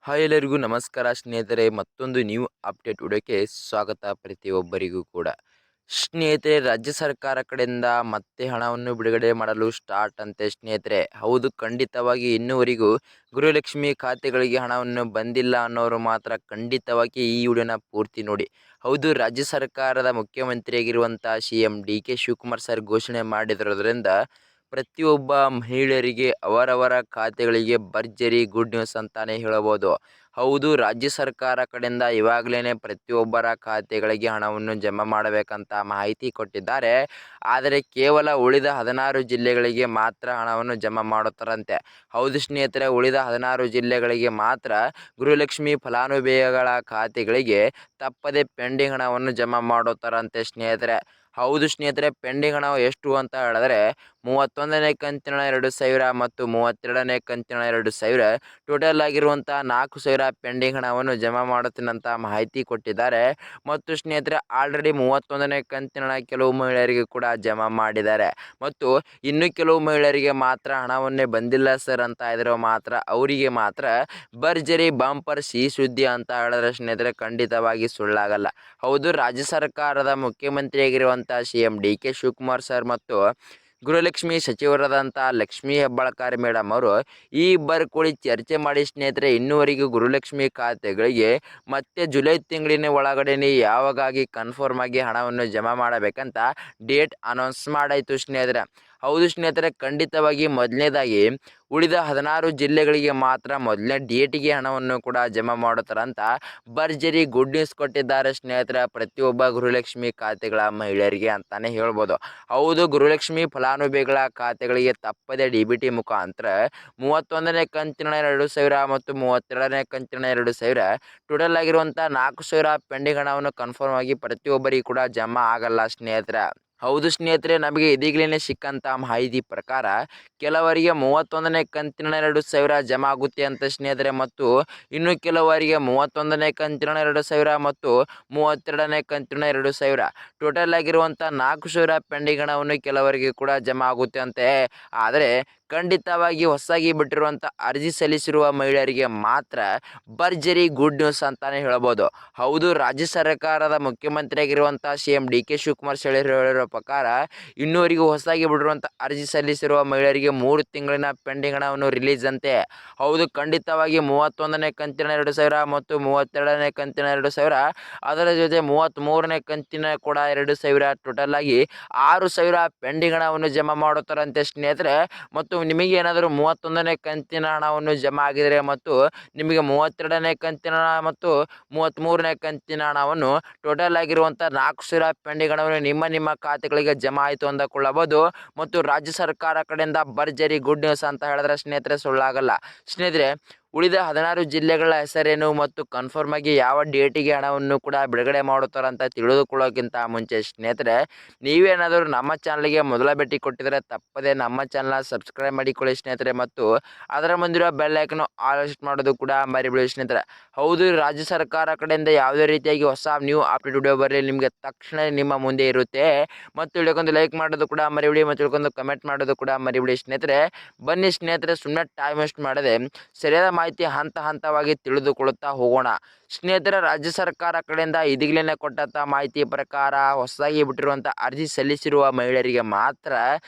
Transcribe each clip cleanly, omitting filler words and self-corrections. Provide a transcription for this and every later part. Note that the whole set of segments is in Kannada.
ಹಾಯ್ ಎಲ್ಲರಿಗೂ ನಮಸ್ಕಾರ ಸ್ನೇಹಿತರೆ, ಮತ್ತೊಂದು ನ್ಯೂ ಅಪ್ಡೇಟ್ ವಿಡಿಯೋಕ್ಕೆ ಸ್ವಾಗತ ಪ್ರತಿಯೊಬ್ಬರಿಗೂ ಕೂಡ. ಸ್ನೇಹಿತರೆ, ರಾಜ್ಯ ಸರ್ಕಾರ ಕಡೆಯಿಂದ ಮತ್ತೆ ಹಣವನ್ನು ಬಿಡುಗಡೆ ಮಾಡಲು ಸ್ಟಾರ್ಟ್ ಅಂತೆ ಸ್ನೇಹಿತರೆ. ಹೌದು, ಖಂಡಿತವಾಗಿ ಇನ್ನೂವರೆಗೂ ಗೃಹಲಕ್ಷ್ಮಿ ಖಾತೆಗಳಿಗೆ ಹಣವನ್ನು ಬಂದಿಲ್ಲ ಅನ್ನೋರು ಮಾತ್ರ ಖಂಡಿತವಾಗಿ ಈ ವಿಡಿಯೋನ ಪೂರ್ತಿ ನೋಡಿ. ಹೌದು, ರಾಜ್ಯ ಸರ್ಕಾರದ ಮುಖ್ಯಮಂತ್ರಿಯಾಗಿರುವಂಥ CM DK ಶಿವಕುಮಾರ್ ಸರ್ ಘೋಷಣೆ ಮಾಡಿರೋದ್ರಿಂದ ಪ್ರತಿಯೊಬ್ಬ ಮಹಿಳೆಯರಿಗೆ ಅವರವರ ಖಾತೆಗಳಿಗೆ ಭರ್ಜರಿ ಗುಡ್ ನ್ಯೂಸ್ ಅಂತಾನೆ ಹೇಳಬಹುದು. ಹೌದು, ರಾಜ್ಯ ಸರ್ಕಾರ ಕಡೆಯಿಂದ ಇವಾಗಲೇ ಪ್ರತಿಯೊಬ್ಬರ ಖಾತೆಗಳಿಗೆ ಹಣವನ್ನು ಜಮಾ ಮಾಡಬೇಕಂತ ಮಾಹಿತಿ ಕೊಟ್ಟಿದ್ದಾರೆ. ಆದರೆ ಕೇವಲ ಉಳಿದ 16 ಜಿಲ್ಲೆಗಳಿಗೆ ಮಾತ್ರ ಹಣವನ್ನು ಜಮಾ ಮಾಡುತ್ತಾರಂತೆ. ಹೌದು ಸ್ನೇಹಿತರೆ, ಉಳಿದ 16 ಜಿಲ್ಲೆಗಳಿಗೆ ಮಾತ್ರ ಗೃಹಲಕ್ಷ್ಮಿ ಫಲಾನುಭವಿಗಳ ಖಾತೆಗಳಿಗೆ ತಪ್ಪದೆ ಪೆಂಡಿಂಗ್ ಹಣವನ್ನು ಜಮಾ ಮಾಡುತ್ತಾರಂತೆ ಸ್ನೇಹಿತರೆ. ಹೌದು ಸ್ನೇಹಿತರೆ, ಪೆಂಡಿಂಗ್ ಹಣ ಎಷ್ಟು ಅಂತ ಹೇಳಿದ್ರೆ 31ನೇ ಕಂತಿನ 2,000 ಮತ್ತು 32ನೇ ಕಂತಿನ 2,000 ಟೋಟಲ್ ಆಗಿರುವಂಥ 4,000 ಪೆಂಡಿಂಗ್ ಹಣವನ್ನು ಜಮಾ ಮಾಡುತ್ತೀನಂತ ಮಾಹಿತಿ ಕೊಟ್ಟಿದ್ದಾರೆ. ಮತ್ತು ಸ್ನೇಹಿತರೆ, ಆಲ್ರೆಡಿ 31ನೇ ಕಂತಿನ ಕೆಲವು ಮಹಿಳೆಯರಿಗೆ ಕೂಡ ಜಮಾ ಮಾಡಿದ್ದಾರೆ. ಮತ್ತು ಇನ್ನು ಕೆಲವು ಮಹಿಳೆಯರಿಗೆ ಮಾತ್ರ ಹಣವನ್ನೇ ಬಂದಿಲ್ಲ ಸರ್ ಅಂತ ಇದ್ರೆ ಮಾತ್ರ ಅವರಿಗೆ ಮಾತ್ರ ಭರ್ಜರಿ ಬಂಪರ್ ಸಿಹಿ ಸುದ್ದಿ ಅಂತ ಹೇಳಿದ್ರೆ ಸ್ನೇಹಿತರೆ ಖಂಡಿತವಾಗಿ ಸುಳ್ಳಾಗಲ್ಲ. ಹೌದು, ರಾಜ್ಯ ಸರ್ಕಾರದ ಮುಖ್ಯಮಂತ್ರಿಯಾಗಿರುವಂಥ CM DK ಶಿವಕುಮಾರ್ ಸರ್ ಮತ್ತು ಗೃಹಲಕ್ಷ್ಮಿ ಸಚಿವರಾದಂಥ ಲಕ್ಷ್ಮೀ ಹೆಬ್ಬಾಳ್ಕರ್ ಮೇಡಮ್ ಅವರು ಈ ಇಬ್ಬರು ಕೂಡಿ ಚರ್ಚೆ ಮಾಡಿ ಸ್ನೇಹಿತರೆ ಇನ್ನೂವರೆಗೂ ಗೃಹಲಕ್ಷ್ಮಿ ಖಾತೆಗಳಿಗೆ ಮತ್ತೆ ಜುಲೈ ತಿಂಗಳಿನ ಒಳಗಡೆ ಯಾವಾಗಾಗಿ ಕನ್ಫರ್ಮ್ ಆಗಿ ಹಣವನ್ನು ಜಮಾ ಮಾಡಬೇಕಂತ ಡೇಟ್ ಅನೌನ್ಸ್ ಮಾಡಾಯಿತು ಸ್ನೇಹಿತರೆ. ಹೌದು ಸ್ನೇಹಿತರೆ, ಖಂಡಿತವಾಗಿ ಮೊದಲನೇದಾಗಿ ಉಳಿದ 16 ಜಿಲ್ಲೆಗಳಿಗೆ ಮಾತ್ರ ಮೊದಲನೇ ಡೇಟಿಗೆ ಹಣವನ್ನು ಕೂಡ ಜಮಾ ಮಾಡುತ್ತಾರಂತ ಭರ್ಜರಿ ಗುಡ್ ನ್ಯೂಸ್ ಕೊಟ್ಟಿದ್ದಾರೆ ಸ್ನೇಹಿತರೆ ಪ್ರತಿಯೊಬ್ಬ ಗೃಹಲಕ್ಷ್ಮಿ ಖಾತೆಗಳ ಮಹಿಳೆಯರಿಗೆ ಅಂತಾನೆ ಹೇಳ್ಬೋದು. ಹೌದು, ಗೃಹಲಕ್ಷ್ಮಿ ಫಲಾನುಭವಿಗಳ ಖಾತೆಗಳಿಗೆ ತಪ್ಪದೆ DBT ಮುಖಾಂತರ 31ನೇ ಕಂತಿನ 2,000 ಮತ್ತು 32ನೇ ಕಂತಿನ 2,000 ಟೋಟಲ್ ಆಗಿರುವಂಥ 4,000 ಪೆಂಡಿಂಗ್ ಹಣವನ್ನು ಕನ್ಫರ್ಮ್ ಆಗಿ ಪ್ರತಿಯೊಬ್ಬರಿಗೂ ಕೂಡ ಜಮಾ ಆಗಲ್ಲ ಸ್ನೇಹಿತರೆ. ಹೌದು ಸ್ನೇಹಿತರೆ, ನಮಗೆ ಇದೀಗಲೇ ಸಿಕ್ಕಂಥ ಮಾಹಿತಿ ಪ್ರಕಾರ ಕೆಲವರಿಗೆ 31ನೇ ಕಂತಿನ 2,000 ಜಮಾ ಆಗುತ್ತೆ ಅಂತ ಸ್ನೇಹಿತರೆ. ಮತ್ತು ಇನ್ನು ಕೆಲವರಿಗೆ 31ನೇ ಕಂತಿನ 2,000 ಮತ್ತು 32ನೇ ಕಂತಿನ 2,000 ಟೋಟಲ್ ಆಗಿರುವಂಥ 4,000 ಪೆಂಡಿಂಗ್ ಹಣವನ್ನು ಕೆಲವರಿಗೆ ಕೂಡ ಜಮಾ ಆಗುತ್ತೆ ಅಂತೆ. ಆದರೆ ಖಂಡಿತವಾಗಿ ಹೊಸದಾಗಿ ಬಿಟ್ಟಿರುವಂಥ ಅರ್ಜಿ ಸಲ್ಲಿಸಿರುವ ಮಹಿಳೆಯರಿಗೆ ಮಾತ್ರ ಭರ್ಜರಿ ಗುಡ್ ನ್ಯೂಸ್ ಅಂತಾನೆ ಹೇಳ್ಬೋದು. ಹೌದು, ರಾಜ್ಯ ಸರ್ಕಾರದ ಮುಖ್ಯಮಂತ್ರಿಯಾಗಿರುವಂಥ CM DK ಶಿವಕುಮಾರ್ ಹೇಳಿರೋ ಪ್ರಕಾರ ಇನ್ನೂವರೆಗೂ ಹೊಸದಾಗಿ ಬಿಟ್ಟಿರುವಂಥ ಅರ್ಜಿ ಸಲ್ಲಿಸಿರುವ ಮಹಿಳೆಯರಿಗೆ 3 ತಿಂಗಳಿನ ಪೆಂಡಿಂಗ್ ಹಣವನ್ನು ರಿಲೀಸ್ ಅಂತೆ. ಹೌದು, ಖಂಡಿತವಾಗಿ 31ನೇ ಕಂತಿನ 2,000 ಮತ್ತು 32ನೇ ಕಂತಿನ 2,000 ಅದರ ಜೊತೆ 33ನೇ ಕಂತಿನ ಕೂಡ 2,000 ಟೋಟಲ್ ಆಗಿ 6,000 ಪೆಂಡಿಂಗ್ ಹಣವನ್ನು ಜಮಾ ಮಾಡುತ್ತಾರಂತೆ ಸ್ನೇಹಿತರೆ. ಮತ್ತು ನಿಮಗೆ ಏನಾದರೂ 31ನೇ ಕಂತಿನ ಹಣವನ್ನು ಜಮಾ ಆಗಿದರೆ ಮತ್ತು ನಿಮಗೆ 32ನೇ ಕಂತಿನ ಮತ್ತು 33ನೇ ಕಂತಿನ ಹಣವನ್ನು ಟೋಟಲ್ ಆಗಿರುವಂಥ 4,000 ಪೆಂಡಿಂಗ್ ಹಣವನ್ನು ನಿಮ್ಮ ಖಾತೆಗಳಿಗೆ ಜಮಾ ಆಯಿತು ಅಂದುಕೊಳ್ಳಬಹುದು. ಮತ್ತು ರಾಜ್ಯ ಸರ್ಕಾರ ಕಡೆಯಿಂದ ಭರ್ಜರಿ ಗುಡ್ ನ್ಯೂಸ್ ಅಂತ ಹೇಳಿದ್ರೆ ಸ್ನೇಹಿತರೆ ಸುಳ್ಳಾಗಲ್ಲ. ಸ್ನೇಹಿತರೆ, ಉಳಿದ 16 ಜಿಲ್ಲೆಗಳ ಹೆಸರೇನು ಮತ್ತು ಕನ್ಫರ್ಮ್ ಆಗಿ ಯಾವ ಡೇಟಿಗೆ ಹಣವನ್ನು ಕೂಡ ಬಿಡುಗಡೆ ಮಾಡುತ್ತಾರಂತ ತಿಳಿದುಕೊಳ್ಳೋಕ್ಕಿಂತ ಮುಂಚೆ ಸ್ನೇಹಿತರೆ, ನೀವೇನಾದರೂ ನಮ್ಮ ಚಾನಲ್ಗೆ ಮೊದಲ ಭೇಟಿ ಕೊಟ್ಟಿದ್ದರೆ ತಪ್ಪದೆ ನಮ್ಮ ಚಾನಲ್ನ ಸಬ್ಸ್ಕ್ರೈಬ್ ಮಾಡಿಕೊಳ್ಳಿ ಸ್ನೇಹಿತರೆ. ಮತ್ತು ಅದರ ಮುಂದಿರುವ ಬೆಲ್ ಐಕನ್ ಆಲ್ ಸೆಟ್ ಮಾಡೋದು ಕೂಡ ಮರಿಬೇಡಿ ಸ್ನೇಹಿತರೆ. ಹೌದು, ರಾಜ್ಯ ಸರ್ಕಾರ ಕಡೆಯಿಂದ ಯಾವುದೇ ರೀತಿಯಾಗಿ ಹೊಸ ನ್ಯೂ ಅಪ್ಡೇಟ್ ವಿಡಿಯೋ ಬರಲಿ ನಿಮಗೆ ತಕ್ಷಣ ನಿಮ್ಮ ಮುಂದೆ ಇರುತ್ತೆ. ಮತ್ತು ಇಳ್ಕೊಂಡು ಲೈಕ್ ಮಾಡೋದು ಕೂಡ ಮರಿಬೇಡಿ ಮತ್ತು ಇಳ್ಕೊಂಡು ಕಮೆಂಟ್ ಮಾಡೋದು ಕೂಡ ಮರಿಬೇಡಿ ಸ್ನೇಹಿತರೆ. ಬನ್ನಿ ಸ್ನೇಹಿತರೆ, ಸುಮ್ಮನೆ ಟೈಮ್ ವೇಸ್ಟ್ ಮಾಡದೆ ಸರಿಯಾದ ಮಾಹಿತಿ ಹಂತ ಹಂತವಾಗಿ ತಿಳಿದುಕೊಳ್ಳುತ್ತಾ ಹೋಗೋಣ. ಸ್ನೇಹಿತರೆ, ರಾಜ್ಯ ಸರ್ಕಾರ ಕಡೆಯಿಂದ ಇದೀಗಲೇ ಕೊಟ್ಟಂಥ ಮಾಹಿತಿ ಪ್ರಕಾರ ಹೊಸದಾಗಿ ಬಿಟ್ಟಿರುವಂಥ ಅರ್ಜಿ ಸಲ್ಲಿಸಿರುವ ಮಹಿಳೆಯರಿಗೆ ಮಾತ್ರ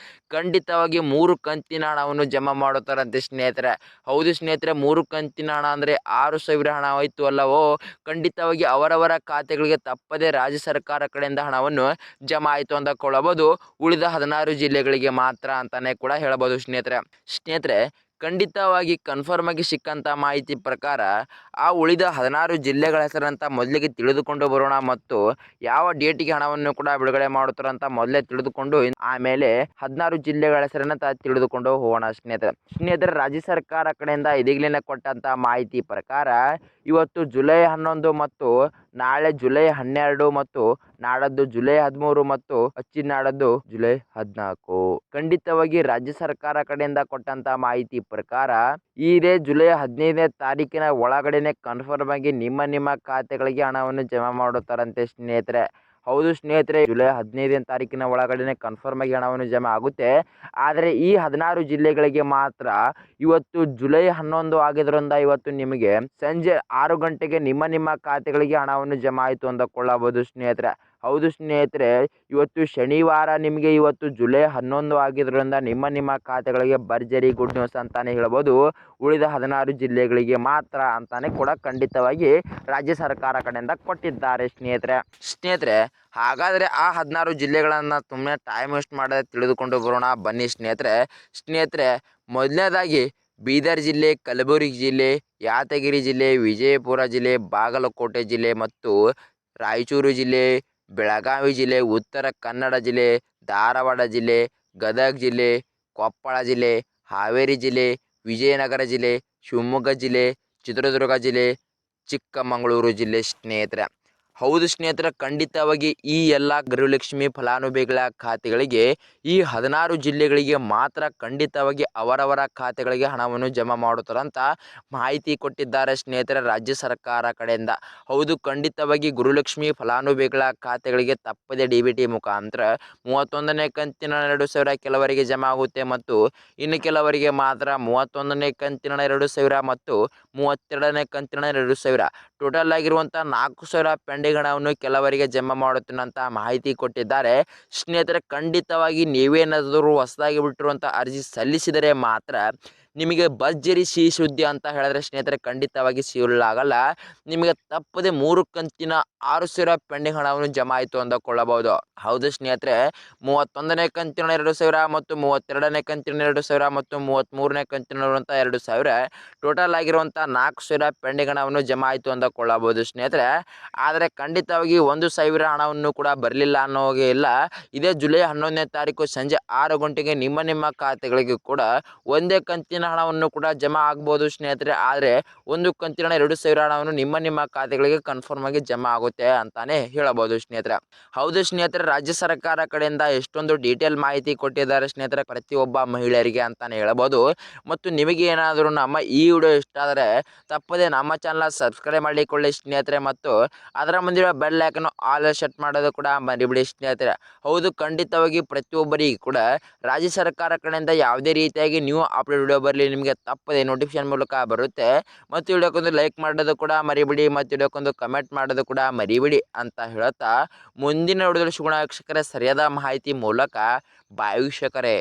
ಖಂಡಿತವಾಗಿ 3 ಕಂತಿನ ಹಣವನ್ನು ಜಮಾ ಮಾಡುತ್ತಾರಂತೆ ಸ್ನೇಹಿತರೆ. ಹೌದು ಸ್ನೇಹಿತರೆ, 3 ಕಂತಿನ ಹಣ ಅಂದರೆ 6,000 ಹಣ ಆಯಿತು ಅಲ್ಲವೋ. ಖಂಡಿತವಾಗಿ ಅವರವರ ಖಾತೆಗಳಿಗೆ ತಪ್ಪದೆ ರಾಜ್ಯ ಸರ್ಕಾರ ಕಡೆಯಿಂದ ಹಣವನ್ನು ಜಮಾ ಆಯಿತು ಅಂದುಕೊಳ್ಳಬಹುದು. ಉಳಿದ 16 ಜಿಲ್ಲೆಗಳಿಗೆ ಮಾತ್ರ ಅಂತಾನೆ ಕೂಡ ಹೇಳಬಹುದು ಸ್ನೇಹಿತರೆ. ಖಂಡಿತವಾಗಿ ಕನ್ಫರ್ಮ್ ಆಗಿ ಸಿಕ್ಕಂಥ ಮಾಹಿತಿ ಪ್ರಕಾರ ಆ ಉಳಿದ 16 ಜಿಲ್ಲೆಗಳ ಹೆಸರಂತ ಮೊದಲಿಗೆ ತಿಳಿದುಕೊಂಡು ಬರೋಣ. ಮತ್ತು ಯಾವ ಡೇಟಿಗೆ ಹಣವನ್ನು ಕೂಡ ಬಿಡುಗಡೆ ಮಾಡುತ್ತಾರಂತ ಮೊದಲೇ ತಿಳಿದುಕೊಂಡು ಆಮೇಲೆ 16 ಜಿಲ್ಲೆಗಳ ಹೆಸರನ್ನ ತಿಳಿದುಕೊಂಡು ಹೋಗೋಣ ಸ್ನೇಹಿತರೆ, ರಾಜ್ಯ ಸರ್ಕಾರ ಕಡೆಯಿಂದ ಇದೀಗಲೇ ಕೊಟ್ಟಂತ ಮಾಹಿತಿ ಪ್ರಕಾರ ಇವತ್ತು ಜುಲೈ 11 ಮತ್ತು ನಾಳೆ ಜುಲೈ 12 ಮತ್ತು ನಾಡದ್ದು ಜುಲೈ 13 ಮತ್ತು ನಾಡದ್ದು ಜುಲೈ 14 ಖಂಡಿತವಾಗಿ ರಾಜ್ಯ ಸರ್ಕಾರ ಕಡೆಯಿಂದ ಕೊಟ್ಟಂತ ಮಾಹಿತಿ ಪ್ರಕಾರ ಇದೇ ಜುಲೈ 15ನೇ ತಾರೀಕಿನ ಒಳಗಡೆನೆ ಕನ್ಫರ್ಮ್ ಆಗಿ ನಿಮ್ಮ ಖಾತೆಗಳಿಗೆ ಹಣವನ್ನು ಜಮಾ ಮಾಡುತ್ತಾರಂತೆ ಸ್ನೇಹಿತರೆ. ಹೌದು ಸ್ನೇಹಿತರೆ, ಜುಲೈ 15ನೇ ತಾರೀಕಿನ ಒಳಗಡೆ ಕನ್ಫರ್ಮ್ ಆಗಿ ಹಣವನ್ನು ಜಮಾ ಆಗುತ್ತೆ. ಆದರೆ ಈ 16 ಜಿಲ್ಲೆಗಳಿಗೆ ಮಾತ್ರ ಇವತ್ತು ಜುಲೈ 11 ಆಗಿದ್ರಿಂದ ಇವತ್ತು ನಿಮಗೆ ಸಂಜೆ 6 ಗಂಟೆಗೆ ನಿಮ್ಮ ಖಾತೆಗಳಿಗೆ ಹಣವನ್ನು ಜಮಾ ಆಯಿತು ಅಂದುಕೊಳ್ಳಬಹುದು ಸ್ನೇಹಿತರೆ. ಹೌದು ಸ್ನೇಹಿತರೆ, ಇವತ್ತು ಶನಿವಾರ ನಿಮಗೆ ಇವತ್ತು ಜುಲೈ 11 ಆಗಿದ್ರಿಂದ ನಿಮ್ಮ ಖಾತೆಗಳಿಗೆ ಭರ್ಜರಿ ಗುಡ್ ನ್ಯೂಸ್ ಅಂತಾನೆ ಹೇಳ್ಬೋದು. ಉಳಿದ 16 ಜಿಲ್ಲೆಗಳಿಗೆ ಮಾತ್ರ ಅಂತಾನೆ ಕೂಡ ಖಂಡಿತವಾಗಿ ರಾಜ್ಯ ಸರ್ಕಾರ ಕಡೆಯಿಂದ ಕೊಟ್ಟಿದ್ದಾರೆ ಸ್ನೇಹಿತರೆ. ಹಾಗಾದರೆ ಆ 16 ಜಿಲ್ಲೆಗಳನ್ನು ಸುಮ್ಮನೆ ಟೈಮ್ ವೇಸ್ಟ್ ಮಾಡದೆ ತಿಳಿದುಕೊಂಡು ಬರೋಣ ಬನ್ನಿ ಸ್ನೇಹಿತರೆ. ಮೊದಲನೇದಾಗಿ ಬೀದರ್ ಜಿಲ್ಲೆ, ಕಲಬುರಗಿ ಜಿಲ್ಲೆ, ಯಾದಗಿರಿ ಜಿಲ್ಲೆ, ವಿಜಯಪುರ ಜಿಲ್ಲೆ, ಬಾಗಲಕೋಟೆ ಜಿಲ್ಲೆ ಮತ್ತು ರಾಯಚೂರು ಜಿಲ್ಲೆ, ಬೆಳಗಾವಿ ಜಿಲ್ಲೆ, ಉತ್ತರ ಕನ್ನಡ ಜಿಲ್ಲೆ, ಧಾರವಾಡ ಜಿಲ್ಲೆ, ಗದಗ ಜಿಲ್ಲೆ, ಕೊಪ್ಪಳ ಜಿಲ್ಲೆ, ಹಾವೇರಿ ಜಿಲ್ಲೆ, ವಿಜಯನಗರ ಜಿಲ್ಲೆ, ಶಿವಮೊಗ್ಗ ಜಿಲ್ಲೆ, ಚಿತ್ರದುರ್ಗ ಜಿಲ್ಲೆ, ಚಿಕ್ಕಮಗಳೂರು ಜಿಲ್ಲೆ ಸ್ನೇಹಿತರೆ. ಹೌದು ಸ್ನೇಹಿತರೆ, ಖಂಡಿತವಾಗಿ ಈ ಎಲ್ಲ ಗೃಹಲಕ್ಷ್ಮಿ ಫಲಾನುಭವಿಗಳ ಖಾತೆಗಳಿಗೆ ಈ 16 ಜಿಲ್ಲೆಗಳಿಗೆ ಮಾತ್ರ ಖಂಡಿತವಾಗಿ ಅವರವರ ಖಾತೆಗಳಿಗೆ ಹಣವನ್ನು ಜಮಾ ಮಾಡುತ್ತಾರಂತ ಮಾಹಿತಿ ಕೊಟ್ಟಿದ್ದಾರೆ ಸ್ನೇಹಿತರೆ ರಾಜ್ಯ ಸರ್ಕಾರ ಕಡೆಯಿಂದ. ಹೌದು, ಖಂಡಿತವಾಗಿ ಗೃಹಲಕ್ಷ್ಮಿ ಫಲಾನುಭವಿಗಳ ಖಾತೆಗಳಿಗೆ ತಪ್ಪದೆ DBT ಮುಖಾಂತರ 31ನೇ ಕಂತಿನ 2,000 ಕೆಲವರಿಗೆ ಜಮಾ ಆಗುತ್ತೆ ಮತ್ತು ಇನ್ನು ಕೆಲವರಿಗೆ ಮಾತ್ರ 31ನೇ ಕಂತಿನ 2,000 ಮತ್ತು 32ನೇ ಕಂತಿನ 2,000 ಟೋಟಲ್ ಆಗಿರುವಂಥ 4,000 ಪೆಂಡಿಂಗ್ ಹಣವನ್ನು ಕೆಲವರಿಗೆ ಜಮಾ ಮಾಡುತ್ತೇನಂತ ಮಾಹಿತಿ ಕೊಟ್ಟಿದ್ದಾರೆ ಸ್ನೇಹಿತರೆ. ಖಂಡಿತವಾಗಿ ನೀವೇನಾದರೂ ಹೊಸದಾಗಿ ಬಿಟ್ಟಿರುವಂಥ ಅರ್ಜಿ ಸಲ್ಲಿಸಿದರೆ ಮಾತ್ರ ನಿಮಗೆ ಭರ್ಜರಿ ಸಿಹಿ ಸುದ್ದಿ ಅಂತ ಹೇಳಿದ್ರೆ ಸ್ನೇಹಿತರೆ, ಖಂಡಿತವಾಗಿ ಸಿಗಲಾಗಲ್ಲ. ನಿಮಗೆ ತಪ್ಪದೆ 3 ಕಂತಿನ 6,000 ಪೆಂಡಿಂಗ್ ಹಣವನ್ನು ಜಮಾ ಆಯಿತು ಅಂದುಕೊಳ್ಳಬಹುದು. ಹೌದು ಸ್ನೇಹಿತರೆ, 31ನೇ ಕಂತಿನ 2,000 ಮತ್ತು 32ನೇ ಕಂತಿನ 2,000 ಮತ್ತು 33ನೇ ಕಂತಿನ 2,000 ಟೋಟಲ್ ಆಗಿರುವಂಥ 4,000 ಪೆಂಡಿಂಗ್ ಹಣವನ್ನು ಜಮಾ ಆಯಿತು ಅಂದುಕೊಳ್ಳಬಹುದು ಸ್ನೇಹಿತರೆ. ಆದರೆ ಖಂಡಿತವಾಗಿ 1,000 ಹಣವನ್ನು ಕೂಡ ಬರಲಿಲ್ಲ ಅನ್ನೋಗೆ ಇಲ್ಲ. ಇದೇ ಜುಲೈ 11ನೇ ತಾರೀಕು ಸಂಜೆ 6 ಗಂಟೆಗೆ ನಿಮ್ಮ ಖಾತೆಗಳಿಗೆ ಕೂಡ ಒಂದೇ ಕಂತಿನ ಹಣವನ್ನು ಕೂಡ ಜಮಾ ಆಗ್ಬೋದು ಸ್ನೇಹಿತರೆ. ಆದರೆ ಒಂದು ಕಂತಿನ 2,000 ಹಣವನ್ನು ನಿಮ್ಮ ಖಾತೆಗಳಿಗೆ ಕನ್ಫರ್ಮ್ ಆಗಿ ಜಮಾ ಆಗುತ್ತೆ ಅಂತಾನೆ ಹೇಳಬಹುದು ಸ್ನೇಹಿತರೆ. ಹೌದು ಸ್ನೇಹಿತರೆ, ರಾಜ್ಯ ಸರ್ಕಾರ ಕಡೆಯಿಂದ ಎಷ್ಟೊಂದು ಡೀಟೇಲ್ ಮಾಹಿತಿ ಕೊಟ್ಟಿದ್ದಾರೆ ಸ್ನೇಹಿತರೆ ಪ್ರತಿಯೊಬ್ಬ ಮಹಿಳೆಯರಿಗೆ ಅಂತಾನೆ ಹೇಳಬಹುದು. ಮತ್ತು ನಿಮಗೆ ಏನಾದರೂ ನಮ್ಮ ಈ ವಿಡಿಯೋ ಇಷ್ಟ ಆದರೆ ತಪ್ಪದೆ ನಮ್ಮ ಚಾನಲ್ ಸಬ್ಸ್ಕ್ರೈಬ್ ಮಾಡಿಕೊಳ್ಳಿ ಸ್ನೇಹಿತರೆ ಮತ್ತು ಅದರ ಮುಂದಿರುವ ಬೆಲ್ ಐಕನ್ ಆಲ್ ಸೆಟ್ ಮಾಡೋದು ಕೂಡ ಮರಿಬಿಡಿ ಸ್ನೇಹಿತರೆ. ಹೌದು, ಖಂಡಿತವಾಗಿ ಪ್ರತಿಯೊಬ್ಬರಿಗೂ ಕೂಡ ರಾಜ್ಯ ಸರ್ಕಾರ ಕಡೆಯಿಂದ ಯಾವುದೇ ರೀತಿಯಾಗಿ ನ್ಯೂ ಅಪ್ಡೇಟ್ ವಿಡಿಯೋ ಬರಲಿ ನಿಮಗೆ ತಪ್ಪದೆ ನೋಟಿಫಿಕೇಶನ್ ಮೂಲಕ ಬರುತ್ತೆ. ಮತ್ತು ವಿಡಿಯೋಕ್ಕೊಂದು ಲೈಕ್ ಮಾಡೋದು ಕೂಡ ಮರಿಬಿಡಿ ಮತ್ತು ವಿಡಿಯೋಕ್ಕೊಂದು ಕಮೆಂಟ್ ಮಾಡೋದು ಕೂಡ ಮರಿಬಿಡಿ ಅಂತ ಹೇಳ್ತಾ ಮುಂದಿನ ವಿಡಿಯೋದಲ್ಲಿ ಸಿಗೋಣ ವೀಕ್ಷಕರೇ ಸರಿಯಾದ ಮಾಹಿತಿ ಮೂಲಕ. ಬಾಯ್ ವೀಕ್ಷಕರೇ.